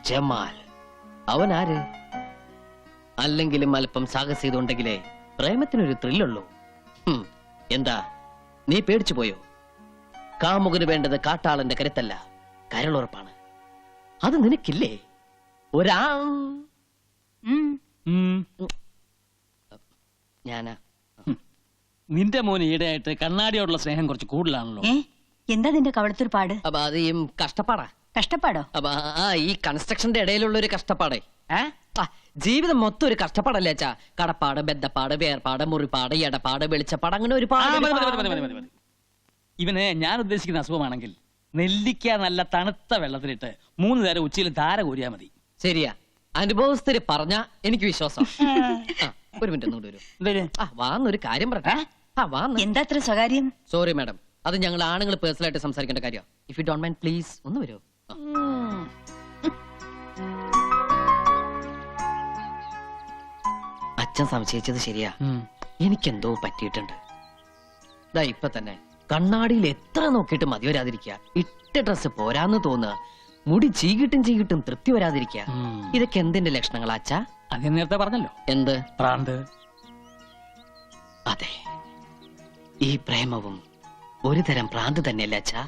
Jamal അവൻ ആര്? അല്ലെങ്കിലും അല്പം സാഹസികത ഉണ്ടെങ്കിലേ പ്രേമത്തിനൊരു ത്രില്ലുള്ളൂ. എന്താ നീ പേടിച്ചു പോയോ? കാമുകന് വേണ്ടത് കാട്ടാളന്റെ കരുത്തല്ല, കരളുറപ്പാണ്. അത് നിനക്കില്ലേ? ഞാനാ നിന്റെ മോന് ഈടെയായിട്ട് കണ്ണാടിയോടുള്ള സ്നേഹം കുറച്ച് കൂടുതലാണല്ലോ. എന്താ നിന്റെ കവളത്തൊരു പാട്? അപ്പൊ അത് ഈ കഷ്ടപ്പാടാ. കഷ്ടപ്പാടോ? അപ്പൊ ഈ കൺസ്ട്രക്ഷന്റെ ഇടയിലുള്ള ഒരു കഷ്ടപ്പാടേ. ജീവിതം മൊത്തം ഒരു കഷ്ടപ്പാടല്ലേ അച്ഛാ? കടപ്പാട്, ബദ്ധപ്പാട്, വേർപാട്, മുറിപ്പാട്, എടപ്പാട്, വെളിച്ചപ്പാട്, അങ്ങനെ ഒരുപാട്. ഇവന് ഞാൻ ഉദ്ദേശിക്കുന്ന അസുഖമാണെങ്കിൽ നെല്ലിക്ക നല്ല തണുത്ത വെള്ളത്തിലിട്ട് 3 നേരം ഉച്ചയിൽ ധാര കോരിയാ മതി. ശരിയാ, അനുഭവസ്ഥര് പറഞ്ഞ എനിക്ക് വിശ്വാസം. ഒരു മിനിറ്റ് ഒന്നുകൂടി വരും. വാന്നൊരു കാര്യം പറ. എന്താ അത്ര സ്വകാര്യം? സോറി മാഡം, അത് ഞങ്ങൾ ആണുങ്ങൾ പേഴ്സണലായിട്ട് സംസാരിക്കേണ്ട കാര്യം. If you don't mind please ഒന്ന് വരൂ. അച്ഛൻ സംശയിച്ചത് ശരിയാ. എനിക്കെന്തോ പറ്റിയിട്ടുണ്ട്. ഇതാ ഇപ്പൊ തന്നെ കണ്ണാടിയിൽ എത്ര നോക്കിയിട്ട് മതി വരാതിരിക്കുക, ഇട്ട ഡ്രസ് പോരാന്ന് തോന്നുക, മുടി ചീകിട്ടും തൃപ്തി വരാതിരിക്കുക. ഇതൊക്കെ എന്തിന്റെ ലക്ഷണങ്ങളാ അച്ഛാ? അത് നേരത്തെ പറഞ്ഞല്ലോ. എന്ത് പ്രാന്ത്? അതെ, ഈ പ്രേമവും ഒരു തരം പ്രാന്ത് തന്നെയല്ലേ അച്ഛാ?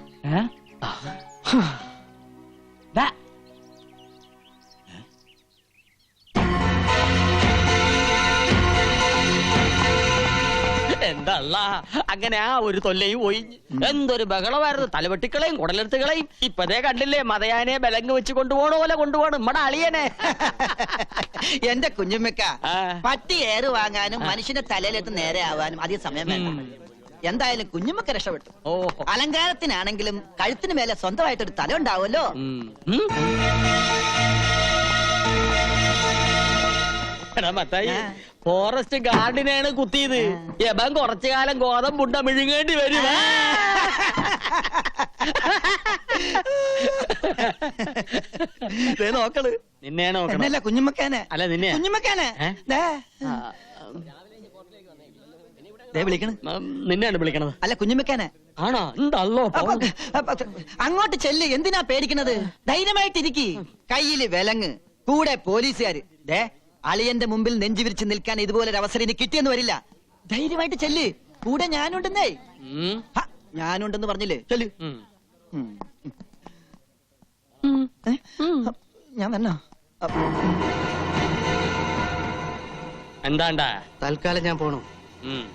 എന്തല്ല അങ്ങനെ ആ ഒരു തൊല്ലയും ഒഴിഞ്ഞ് എന്തൊരു ബഹളമായിരുന്നു. തലവെട്ടിക്കളയും കുടലെടുത്തുകളയും. ഇപ്പതേ കണ്ടില്ലേ, മതയാനെ ബലങ്ങ് വെച്ച് കൊണ്ടുപോകണ പോലെ കൊണ്ടുപോകണം നമ്മടെ അളിയനെ. എന്റെ കുഞ്ഞുമ്മക്ക, പട്ടി ഏറ് വാങ്ങാനും മനുഷ്യന്റെ തലയിലെത്ത് നേരെ ആവാനും അധികം സമയം വേണ്ട. എന്തായാലും കുഞ്ഞുമ്മക്ക രക്ഷപ്പെട്ടു. അലങ്കാരത്തിനാണെങ്കിലും കഴുത്തിന് മേലെ സ്വന്തമായിട്ടൊരു തല ഉണ്ടാവുമല്ലോ. ഫോറസ്റ്റ് ഗാർഡിനെയാണ് കുത്തിയത്. യബൻ കുറച്ചു കാലം ഗോതമ്പുണ്ട മിഴുങ്ങേണ്ടി വരും. നോക്കള് നിന്നെ നോക്കണല്ല, കുഞ്ഞുമ്മക്കാനെ അല്ല, നിന്നെ കുഞ്ഞുമ്മക്കാനെ നിന്നെയാണ് വിളിക്കണത്. അല്ല, കുഞ്ഞുമ്മക്കാനെ ആണോ? എന്തല്ലോ അങ്ങോട്ട് ചെല്ല്. എന്തിനാ പേടിക്കണത്? ധൈര്യമായിട്ടിരിക്കി. കയ്യില് വിലങ്ങ്, കൂടെ പോലീസുകാര്. അളിയന്റെ മുമ്പിൽ നെഞ്ചു വിരിച്ച് നിൽക്കാൻ ഇതുപോലൊരു അവസരം ഇനി കിട്ടിയെന്ന് വരില്ല. ധൈര്യമായിട്ട് ചെല്ല്. കൂടെ ഞാനുണ്ടെന്നേ. ഞാനുണ്ടെന്ന് പറഞ്ഞില്ലേ? ചെല്ല്. ഞാൻ വന്നോ? എന്താണ്ടാ? തൽക്കാലം ഞാൻ പോണു.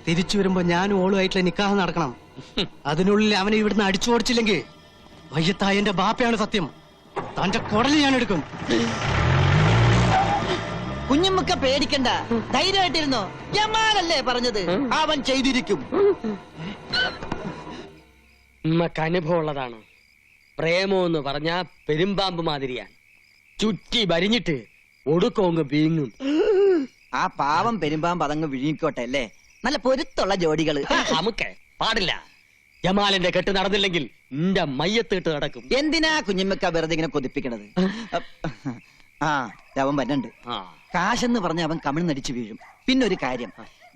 തിരിച്ചു വരുമ്പോ ഞാനും ഓളുമായിട്ടുള്ള നിക്കാഹ് നടക്കണം. അതിനുള്ളിൽ അവനെ ഇവിടുന്ന് അടിച്ചു ഓടിച്ചില്ലെങ്കിൽ വയ്യത്തായന്റെ ബാപ്പയാണ് സത്യം. തന്റെ കുടല് ഞാൻ എടുക്കും. കുഞ്ഞുമ്മക്ക പേടിക്കണ്ട, ധൈര്യമായിട്ടിരുന്നോ. ജമാലല്ലേ പറഞ്ഞത്, അവൻ ചെയ്തിരിക്കും. നമുക്ക് അനുഭവമുള്ളതാണ്. പ്രേമം എന്ന് പറഞ്ഞാ പെരുമ്പാമ്പ് മാതിരിയാണ്. ചുറ്റി വരിഞ്ഞിട്ട് ഒടുക്കോങ്ങ് വീങ്ങും. ആ പാവം പെരുമ്പാമ്പ് അതങ്ങ് വിഴുങ്ങിക്കോട്ടെ അല്ലേ. നല്ല പൊരുത്തുള്ള ജോഡികള്. നമുക്ക് പാടില്ല. ജമാലിന്റെ കെട്ട് നടന്നില്ലെങ്കിൽ നിന്റെ മയ്യത്തിട്ട് നടക്കും. എന്തിനാ കുഞ്ഞുമ്മക്ക വെറുതെ ഇങ്ങനെ കൊതിപ്പിക്കണത്? അവൻ വരണ്ട്. കാശെന്ന് പറഞ്ഞ അവൻ കമിഴ്ന്നടിച്ചു വീഴും. പിന്നൊരു കാര്യം,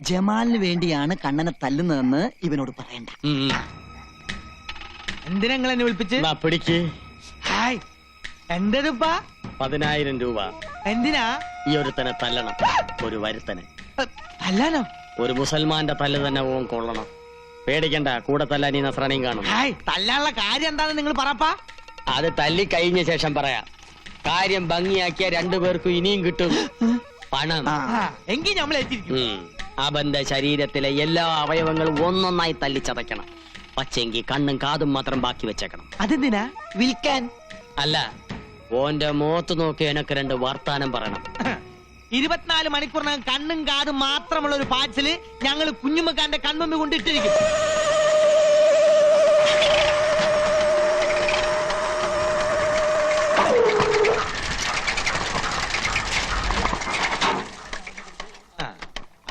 ജമാലിന് വേണ്ടിയാണ് കണ്ണനെ തല്ലുന്നതെന്ന് ഇവനോട് പറയണ്ട. എന്തിനാ നിങ്ങൾ എന്നെ വിളിപ്പിച്ച്? പിടിക്ക്. എന്റെപ്പാ 10,000 രൂപ. എന്തിനാ? ഈ ഒരുത്തനെ തല്ലണം. ഒരു വരുത്തനെ തല്ലാനോ? ഒരു മുസൽമാന്റെ തല്ല് തന്നെ ഓൻ കൊള്ളണം. പേടിക്കണ്ട, കൂടെ തല്ലാൻ ഈ നസ്രാണിയും കാണും. തല്ലാനുള്ള കാര്യം എന്താണെന്ന് നിങ്ങൾ പറപ്പാ. അത് തല്ലി കഴിഞ്ഞ ശേഷം പറയാം. കാര്യം ഭംഗിയാക്കിയ 2 പേർക്കും ഇനിയും കിട്ടും പണം. എങ്കിൽ നമ്മൾ അവന്റെ ശരീരത്തിലെ എല്ലാ അവയവങ്ങളും ഒന്നൊന്നായി തല്ലിച്ചതയ്ക്കണം. പക്ഷെങ്കിൽ കണ്ണും കാതും മാത്രം ബാക്കി വെച്ചേക്കണം. അതെന്തിനാ? വിൽക്കാൻ അല്ല, ഓന്റെ മുഖത്ത് നോക്കി എനക്ക് 2 വർത്താനം പറയണം. 24 മണിക്കൂറിനകം കണ്ണും കാതും മാത്രമുള്ള ഒരു പാഴ്സല് ഞങ്ങൾ കുഞ്ഞുമ്മക്കാന്റെ കൺമുമ്പ് കൊണ്ടിട്ടിരിക്കും.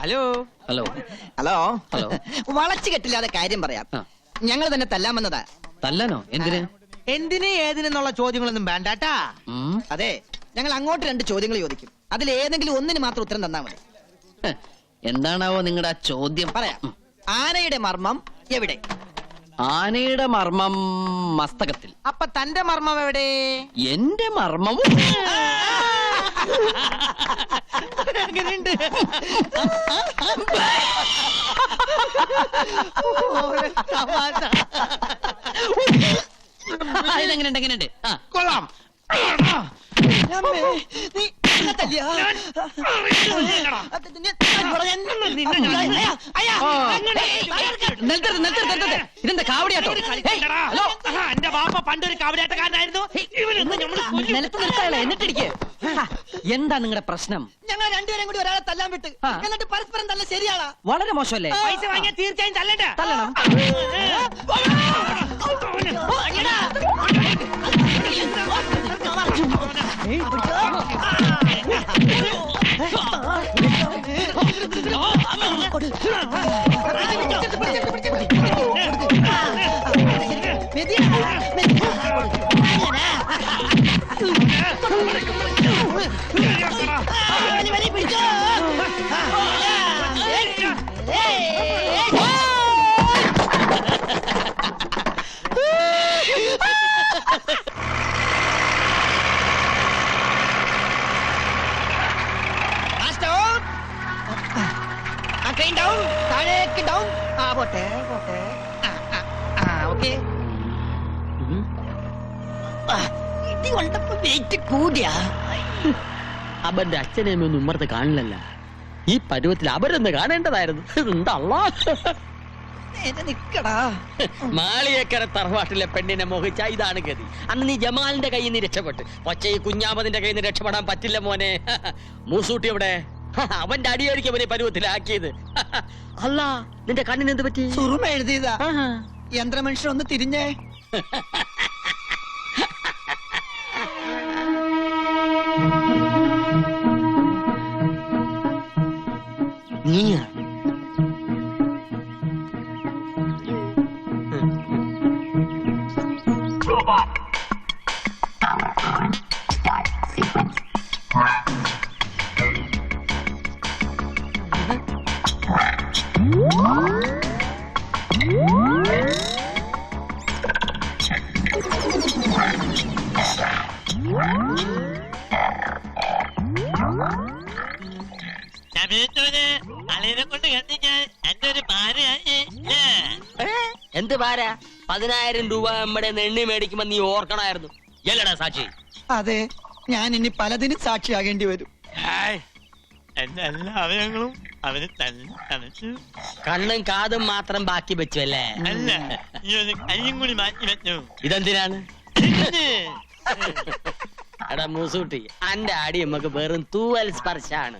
Hello hello hello hello. വളച്ചു കെട്ടില്ലാതെ കാര്യം പറയാം. ഞങ്ങൾ തന്നെ തല്ലാമെന്നതാ. തല്ലാനോ? എന്തിന്? എന്തിന് ഏതിനെന്നുള്ള ചോദ്യങ്ങളൊന്നും വേണ്ടാട്ടാ. അതെ, ഞങ്ങൾ അങ്ങോട്ട് 2 ചോദ്യങ്ങൾ ചോദിക്കും. അതിൽ ഏതെങ്കിലും ഒന്നിന് മാത്രം ഉത്തരം തന്നാ മതി. എന്താണാവോ നിങ്ങളുടെ ചോദ്യം? പറയാം. ആനയുടെ മർമ്മം എവിടെ? ആനയുടെ മർമ്മം മസ്തകത്തിൽ. അപ്പൊ തന്റെ മർമ്മം എവിടെ? എന്റെ മർമ്മവും അങ്ങനെയുണ്ട്. ഇതെങ്ങനെയുണ്ട്? എങ്ങനെയുണ്ട്? ആ, കൊള്ളാം. അമ്മേ, നീ എന്നെ തല്ലിയോ? അയ്യാ, ഓ. നിർത്തരുത്, നിർത്തരുത്, നിർത്തരുത്. ഇതെന്താ കാവടിയാട്ടോ? Hey, hello. എന്റെ ബാപ്പ പണ്ടൊരു കാവടിയാട്ടക്കാരനായിരുന്നു. നിലത്ത് നിർത്താനല്ലേ എന്നിട്ടിരിക്കെ. എന്താ നിങ്ങളുടെ പ്രശ്നം? ഞങ്ങൾ രണ്ടുപേരും കൂടി ഒരാളെ തല്ലാൻ വിട്ട്, ആ. എന്നിട്ട് പരസ്പരം തല്ല ശരിയാളാ? വളരെ മോശമല്ലേ? പൈസ വാങ്ങിയാൽ തീർച്ചയായും തല്ലണ്ട. തല്ലണം. താഴേക്ക് ഡൗൺ. ആ പോട്ടെ പോട്ടെ. ഓക്കെ. ഇടി കൊണ്ടപ്പോ വെയിറ്റ് കൂടിയാ. അവന്റെ അച്ഛനെയും ഒന്നും ഉമ്മർത്ത് കാണില്ലല്ല. ഈ പരുവത്തിൽ അവരൊന്ന് കാണേണ്ടതായിരുന്നു. ഉണ്ടല്ലോ നേരെ നിക്കടാ. മാളിയേക്കര തറവാട്ടിലെ പെണ്ണിനെ മോഹിച്ച ഇതാണ് ഗതി. അന്ന് നീ ജമാലിന്റെ കയ്യിൽ നിന്ന് രക്ഷപ്പെട്ട്, പക്ഷേ ഈ കുഞ്ഞാമതിന്റെ കയ്യിൽ നിന്ന് രക്ഷപ്പെടാൻ പറ്റില്ല മോനെ. മൂസൂട്ടി എവിടെ? അവന്റെ അടിയായിരിക്കും അവനെ പരുവത്തിലാക്കിയത്. അല്ല, നിന്റെ കണ്ണിന് എന്ത് പറ്റി? സുറുമ എഴുതിയതാ. യന്ത്രമനുഷ്യൻ ഒന്ന് തിരിഞ്ഞേ. നീയാ? എന്ത് ഭാര? 10,000 രൂപ നമ്മുടെ നെണ്ണി മേടിക്കുമ്പോ നീ ഓർക്കണായിരുന്നു. എല്ലടാ സാക്ഷി? അതെ, ഞാൻ ഇനി പലതിനും സാക്ഷിയാകേണ്ടി വരും. എന്റെ എല്ലാ അവയവങ്ങളും അവന് തന്നെ തനച്ചു. കണ്ണും കാതും മാത്രം ബാക്കി വെച്ചു അല്ലേ? അല്ല, ഈ ഒരു കയ്യും കൂടി മാറ്റി വെച്ചു. ഇതെന്തിനാണ്? എടാ മൂസൂട്ടി, അന്റെ അടി നമുക്ക് വെറും തൂവൽ സ്പർശാണ്.